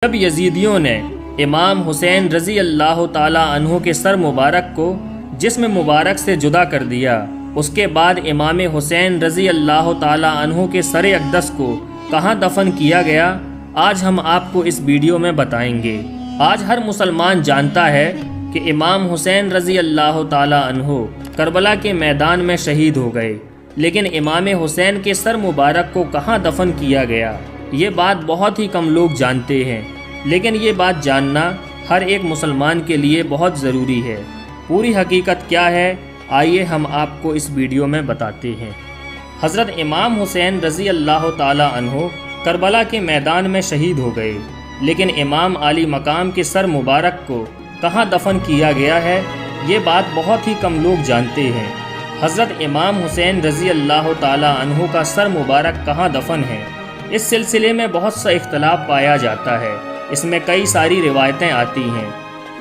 جب یزیدیوں نے امام حسین رضی اللہ تعالیٰ عنہ کے سر مبارک کو جسم مبارک سے جدا کر دیا، اس کے بعد امام حسین رضی اللہ تعالیٰ عنہ کے سر اقدس کو کہاں دفن کیا گیا، آج ہم آپ کو اس ویڈیو میں بتائیں گے۔ آج ہر مسلمان جانتا ہے کہ امام حسین رضی اللہ تعالیٰ عنہ کربلا کے میدان میں شہید ہو گئے، لیکن امام حسین کے سر مبارک کو کہاں دفن کیا گیا، یہ بات بہت ہی کم لوگ جانتے ہیں، لیکن یہ بات جاننا ہر ایک مسلمان کے لیے بہت ضروری ہے۔ پوری حقیقت کیا ہے، آئیے ہم آپ کو اس ویڈیو میں بتاتے ہیں۔ حضرت امام حسین رضی اللہ تعالی عنہ کربلا کے میدان میں شہید ہو گئے، لیکن امام عالی مقام کے سر مبارک کو کہاں دفن کیا گیا ہے، یہ بات بہت ہی کم لوگ جانتے ہیں۔ حضرت امام حسین رضی اللہ تعالی عنہ کا سر مبارک کہاں دفن ہے، اس سلسلے میں بہت سا اختلاف پایا جاتا ہے۔ اس میں کئی ساری روایتیں آتی ہیں۔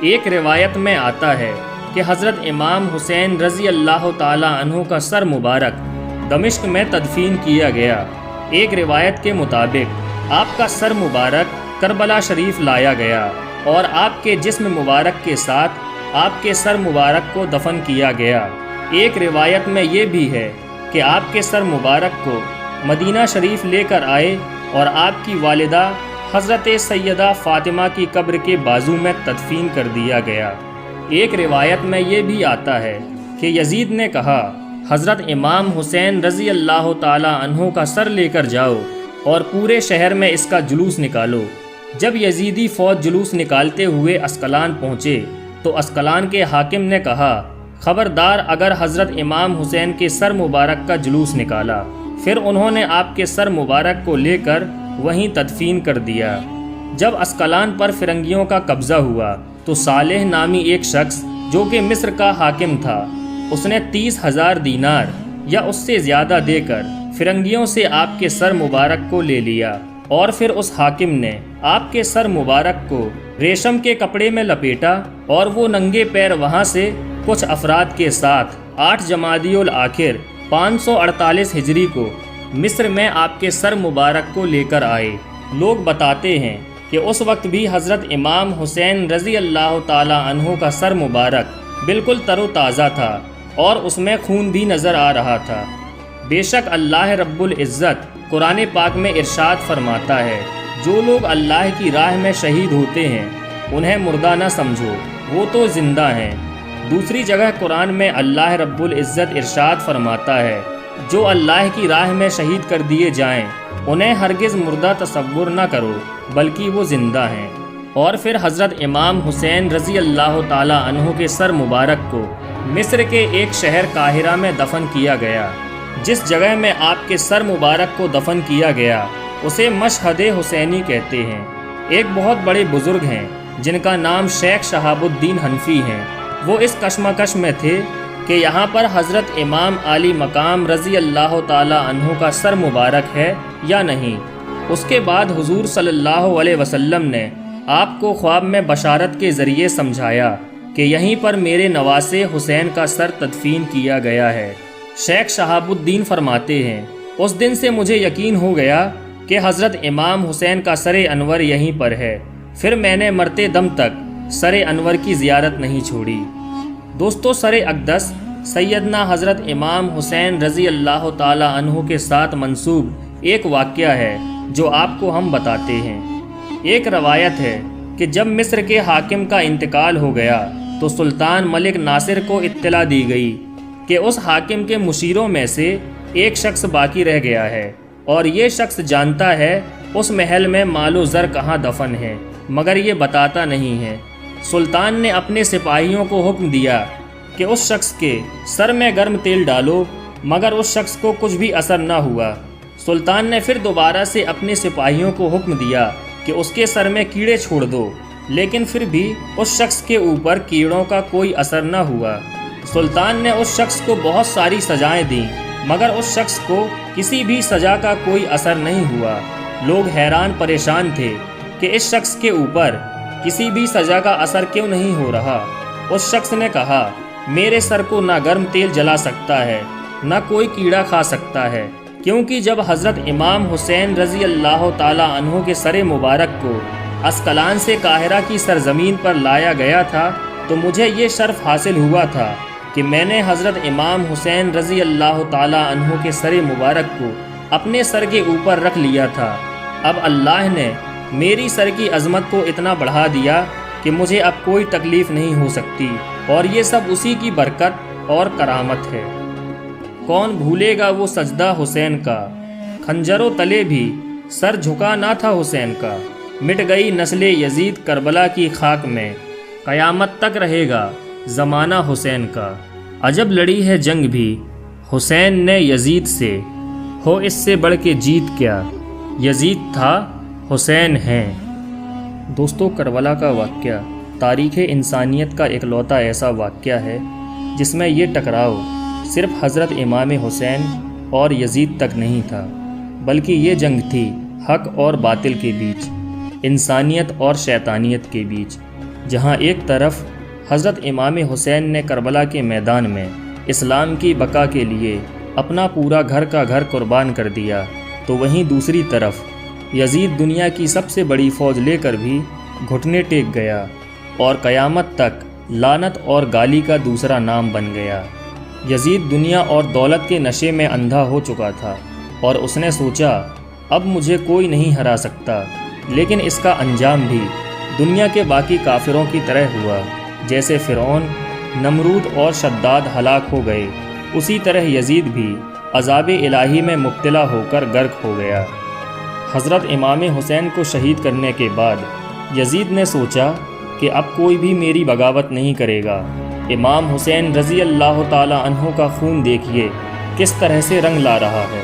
ایک روایت میں آتا ہے کہ حضرت امام حسین رضی اللہ تعالی عنہ کا سر مبارک دمشق میں تدفین کیا گیا۔ ایک روایت کے مطابق آپ کا سر مبارک کربلا شریف لایا گیا اور آپ کے جسم مبارک کے ساتھ آپ کے سر مبارک کو دفن کیا گیا۔ ایک روایت میں یہ بھی ہے کہ آپ کے سر مبارک کو مدینہ شریف لے کر آئے اور آپ کی والدہ حضرت سیدہ فاطمہ کی قبر کے بازو میں تدفین کر دیا گیا۔ ایک روایت میں یہ بھی آتا ہے کہ یزید نے کہا، حضرت امام حسین رضی اللہ تعالی عنہ کا سر لے کر جاؤ اور پورے شہر میں اس کا جلوس نکالو۔ جب یزیدی فوج جلوس نکالتے ہوئے اسقلان پہنچے تو اسقلان کے حاکم نے کہا، خبردار اگر حضرت امام حسین کے سر مبارک کا جلوس نکالا۔ پھر انہوں نے آپ کے سر مبارک کو لے کر وہیں تدفین کر دیا۔ جب اسقلان پر فرنگیوں کا قبضہ ہوا تو صالح نامی ایک شخص جو کہ مصر کا حاکم تھا، اس نے 30,000 دینار یا اس سے زیادہ دے کر فرنگیوں سے آپ کے سر مبارک کو لے لیا، اور پھر اس حاکم نے آپ کے سر مبارک کو ریشم کے کپڑے میں لپیٹا اور وہ ننگے پیر وہاں سے کچھ افراد کے ساتھ 8 جمادی الآخر 548 ہجری کو مصر میں آپ کے سر مبارک کو لے کر آئے۔ لوگ بتاتے ہیں کہ اس وقت بھی حضرت امام حسین رضی اللہ تعالی عنہ کا سر مبارک بالکل تر و تازہ تھا اور اس میں خون بھی نظر آ رہا تھا۔ بے شک اللہ رب العزت قرآن پاک میں ارشاد فرماتا ہے، جو لوگ اللہ کی راہ میں شہید ہوتے ہیں انہیں مردہ نہ سمجھو، وہ تو زندہ ہیں۔ دوسری جگہ قرآن میں اللہ رب العزت ارشاد فرماتا ہے، جو اللہ کی راہ میں شہید کر دیے جائیں انہیں ہرگز مردہ تصور نہ کرو بلکہ وہ زندہ ہیں۔ اور پھر حضرت امام حسین رضی اللہ تعالی عنہ کے سر مبارک کو مصر کے ایک شہر قاہرہ میں دفن کیا گیا۔ جس جگہ میں آپ کے سر مبارک کو دفن کیا گیا اسے مشہد حسینی کہتے ہیں۔ ایک بہت بڑے بزرگ ہیں جن کا نام شیخ شہاب الدین حنفی ہیں، وہ اس کشمکش میں تھے کہ یہاں پر حضرت امام عالی مقام رضی اللہ تعالی عنہ کا سر مبارک ہے یا نہیں۔ اس کے بعد حضور صلی اللہ علیہ وسلم نے آپ کو خواب میں بشارت کے ذریعے سمجھایا کہ یہیں پر میرے نواسے حسین کا سر تدفین کیا گیا ہے۔ شیخ شہاب الدین فرماتے ہیں، اس دن سے مجھے یقین ہو گیا کہ حضرت امام حسین کا سر انور یہیں پر ہے، پھر میں نے مرتے دم تک سر انور کی زیارت نہیں چھوڑی۔ دوستو، سر اقدس سیدنا حضرت امام حسین رضی اللہ تعالی عنہ کے ساتھ منسوب ایک واقعہ ہے جو آپ کو ہم بتاتے ہیں۔ ایک روایت ہے کہ جب مصر کے حاکم کا انتقال ہو گیا تو سلطان ملک ناصر کو اطلاع دی گئی کہ اس حاکم کے مشیروں میں سے ایک شخص باقی رہ گیا ہے اور یہ شخص جانتا ہے اس محل میں مال و زر کہاں دفن ہے، مگر یہ بتاتا نہیں ہے۔ سلطان نے اپنے سپاہیوں کو حکم دیا کہ اس شخص کے سر میں گرم تیل ڈالو، مگر اس شخص کو کچھ بھی اثر نہ ہوا۔ سلطان نے پھر دوبارہ سے اپنے سپاہیوں کو حکم دیا کہ اس کے سر میں کیڑے چھوڑ دو، لیکن پھر بھی اس شخص کے اوپر کیڑوں کا کوئی اثر نہ ہوا۔ سلطان نے اس شخص کو بہت ساری سزائیں دیں، مگر اس شخص کو کسی بھی سزا کا کوئی اثر نہیں ہوا۔ لوگ حیران پریشان تھے کہ اس شخص کے اوپر کسی بھی سزا کا اثر کیوں نہیں ہو رہا۔ اس شخص نے کہا، میرے سر کو نہ گرم تیل جلا سکتا ہے نہ کوئی کیڑا کھا سکتا ہے، کیونکہ جب حضرت امام حسین رضی اللہ تعالی عنہ کے سر مبارک کو اسقلان سے قاہرہ کی سرزمین پر لایا گیا تھا تو مجھے یہ شرف حاصل ہوا تھا کہ میں نے حضرت امام حسین رضی اللہ تعالیٰ عنہ کے سر مبارک کو اپنے سر کے اوپر رکھ لیا تھا۔ اب اللہ نے میری سر کی عظمت کو اتنا بڑھا دیا کہ مجھے اب کوئی تکلیف نہیں ہو سکتی، اور یہ سب اسی کی برکت اور کرامت ہے۔ کون بھولے گا وہ سجدہ حسین کا، خنجروں تلے بھی سر جھکا نہ تھا حسین کا۔ مٹ گئی نسل یزید کربلا کی خاک میں، قیامت تک رہے گا زمانہ حسین کا۔ عجب لڑی ہے جنگ بھی حسین نے یزید سے، ہو اس سے بڑھ کے جیت کیا، یزید تھا حسین ہیں۔ دوستو، کربلا کا واقعہ تاریخ انسانیت کا اکلوتا ایسا واقعہ ہے جس میں یہ ٹکراؤ صرف حضرت امام حسین اور یزید تک نہیں تھا، بلکہ یہ جنگ تھی حق اور باطل کے بیچ، انسانیت اور شیطانیت کے بیچ، جہاں ایک طرف حضرت امام حسین نے کربلا کے میدان میں اسلام کی بقا کے لیے اپنا پورا گھر کا گھر قربان کر دیا، تو وہیں دوسری طرف یزید دنیا کی سب سے بڑی فوج لے کر بھی گھٹنے ٹیک گیا اور قیامت تک لعنت اور گالی کا دوسرا نام بن گیا۔ یزید دنیا اور دولت کے نشے میں اندھا ہو چکا تھا اور اس نے سوچا اب مجھے کوئی نہیں ہرا سکتا، لیکن اس کا انجام بھی دنیا کے باقی کافروں کی طرح ہوا۔ جیسے فرعون، نمرود اور شداد ہلاک ہو گئے، اسی طرح یزید بھی عذاب الہی میں مبتلا ہو کر غرق ہو گیا۔ حضرت امام حسین کو شہید کرنے کے بعد یزید نے سوچا کہ اب کوئی بھی میری بغاوت نہیں کرے گا۔ امام حسین رضی اللہ تعالیٰ عنہ کا خون دیکھیے کس طرح سے رنگ لا رہا ہے۔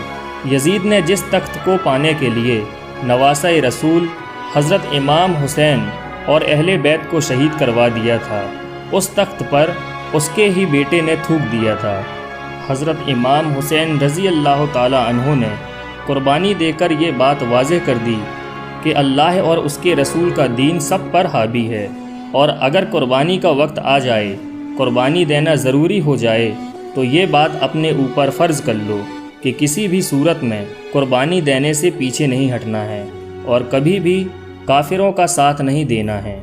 یزید نے جس تخت کو پانے کے لیے نواسہ رسول حضرت امام حسین اور اہل بیت کو شہید کروا دیا تھا، اس تخت پر اس کے ہی بیٹے نے تھوک دیا تھا۔ حضرت امام حسین رضی اللہ تعالیٰ عنہ نے قربانی دے کر یہ بات واضح کر دی کہ اللہ اور اس کے رسول کا دین سب پر حاوی ہے، اور اگر قربانی کا وقت آ جائے، قربانی دینا ضروری ہو جائے، تو یہ بات اپنے اوپر فرض کر لو کہ کسی بھی صورت میں قربانی دینے سے پیچھے نہیں ہٹنا ہے اور کبھی بھی کافروں کا ساتھ نہیں دینا ہے۔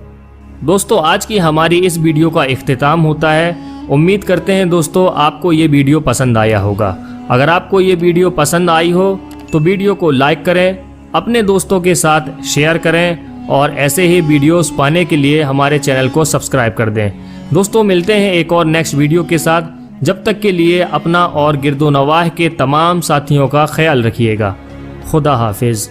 دوستو، آج کی ہماری اس ویڈیو کا اختتام ہوتا ہے۔ امید کرتے ہیں دوستو آپ کو یہ ویڈیو پسند آیا ہوگا۔ اگر آپ کو یہ ویڈیو پسند آئی ہو تو ویڈیو کو لائک کریں، اپنے دوستوں کے ساتھ شیئر کریں، اور ایسے ہی ویڈیوز پانے کے لیے ہمارے چینل کو سبسکرائب کر دیں۔ دوستو، ملتے ہیں ایک اور نیکسٹ ویڈیو کے ساتھ، جب تک کے لیے اپنا اور گرد و نواح کے تمام ساتھیوں کا خیال رکھیے گا۔ خدا حافظ۔